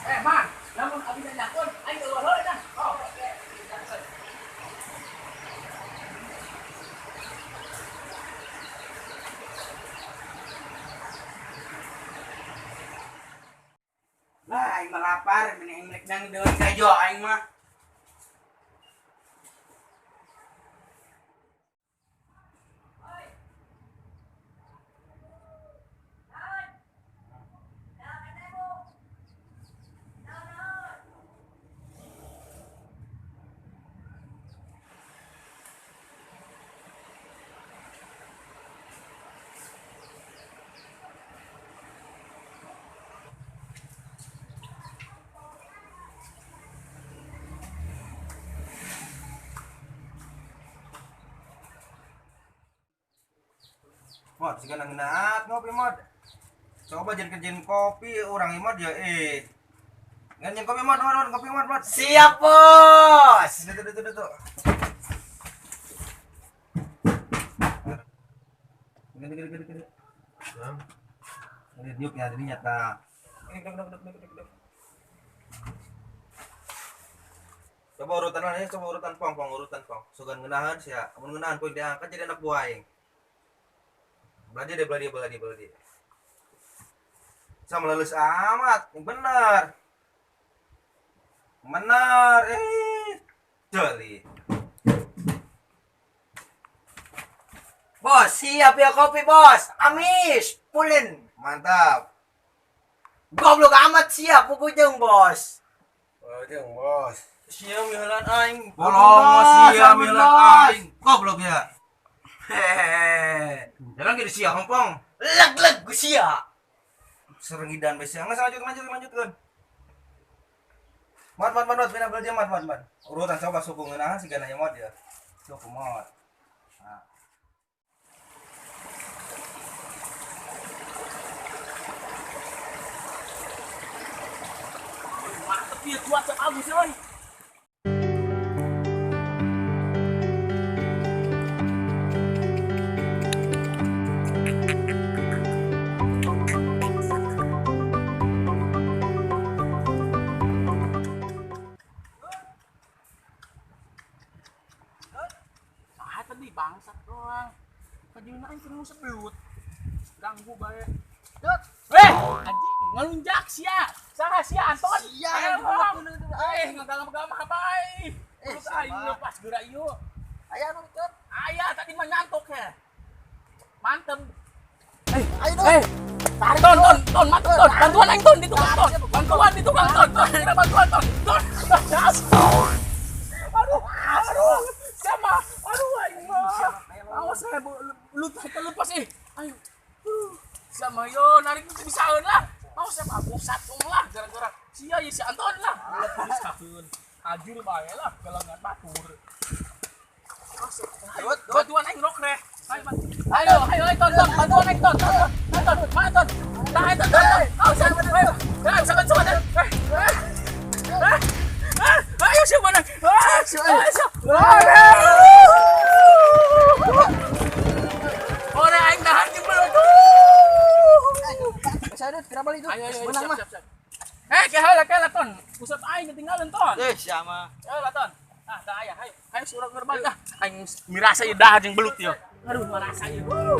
Man, namun abi nyakun, aing keluar heula dah. Oh. Lah aing mah lapar, mending aing nang deui gajo aing mah. Mod, sekarang ngenaat ngopi mod. Coba jangan kerjain kopi, orang imod ya Nganyin kopi mod, kopi mod. Siap, Bos. Tuh. Gini. Ini diuk ya, jadi nyata. Duduk. Coba urutan pong. Sugan ngenahan sih ya. Amun ngenahan poin diangkat jadi anak buah aing. Beladi. Sama lulus amat, yang benar. Joli. Bos, siap ya kopi, Bos. Amis, pulin. Mantap. Goblok amat siap pukujeng, Bos. Bos. Siap milan aing. Siap milan aing. Goblok ya. Hehehe. Jalan ke sia Hongkong. Leg gue siap. Serengidan besi. Lanjutkan. Mat, pindah belajar mat. Urutan coba suku ngeunah sigana ieu mod ya. Suku mod. Nah. Mantep ya cuaca bagus euy. Bangsat doang. Kajuna aing keur sebelut. Ganggu bae. Dot. Anjing, ngelunjak sia. Saha sia Anton? Sia. Ngagama bae. Terus aing lepas geura ieu. Aya nu cut. Aya tadi mah nyantok ya. Mantem. Ayo dong. Ton, bantuan aing ton di tukang ton. Bantuan di tukang ton. Bantuan ton. Aduh. Sama. Aduh aing mah. Awas saya lepas Ayo. Sama yo narik itu bisaeun lah. Awas saya mah satung lah gara-gara sia ieu si Anton lah. Bisaeun. Ajur bae lah galangan batur. Bantuan aing rok reh. Ayo ton, bantuan aing ton. Ton. Nah, ton. Awas saya ayo. Sangat. Ayo siapa nak? Orang aing nahan jebul tuh. Sadut kenapa itu? Ayo, siap. Kayak ton. Pusat aing ketinggalan ton. Sama. Ayo ton. Tah aya, ayo. Ayo surah gerbang dah. Aing mirasa ieu dah jeung belut ieu. Aduh, marasa ieu. Ton.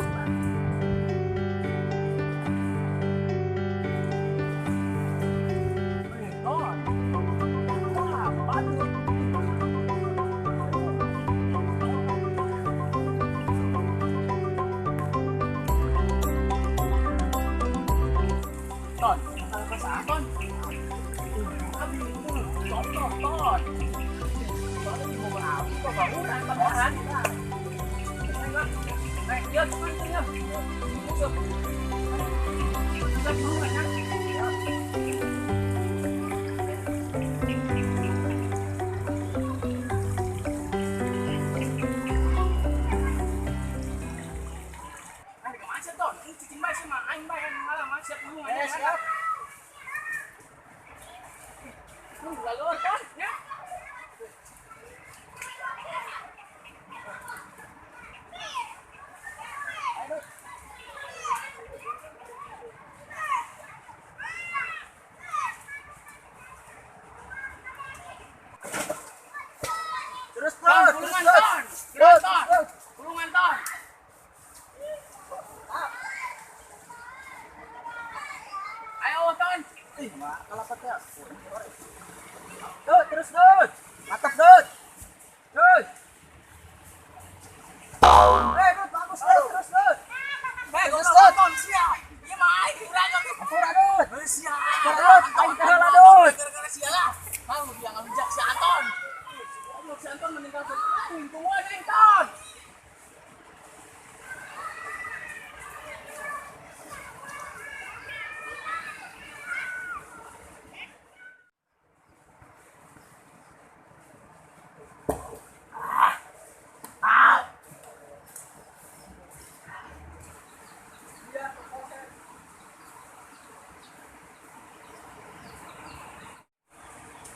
Siap. Lalu kan ya. Kalau apa ya? Dut, terus Dut. Mantap Dut. Dut. Dut, bagus Dut, terus Dut. Bagus Dut. Siap. Iya main kurang lagi. Pura Dut. Siap. Dut, main kalah Dut. Gara-gara sialah. Mau dia ngelunjak si Anton. Aduh, si Anton meninggalkan main. Tunggu aja Anton.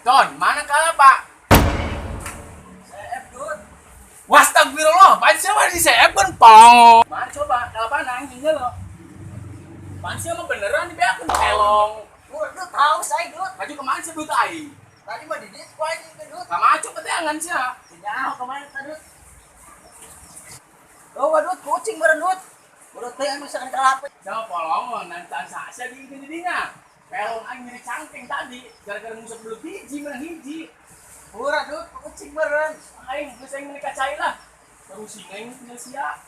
Don, mana kalah Pak? CF Dut. Wastagfirullah, pansia mah di CF kan pong. Mana coba, kalah panang tinggal lo. Pansia mah beneran di akun telong. Dut tahu saya Dut. Maju kemana sih Dut ai? Tadi mah di display ke Dut. Sama aja petangan sih. Jauh kemana ka Dut? Oh Dut, kucing beren Dut. Udah teh misalkan kelapa. Sama polongan nanti sasa di dinya. Pelong aing mirip cangkeng tadi, gara-gara musuh belum hiji menang hiji. Pura Dut, kucing beren. Aing geus aing menikah cai lah. Terus aing tinggal sia.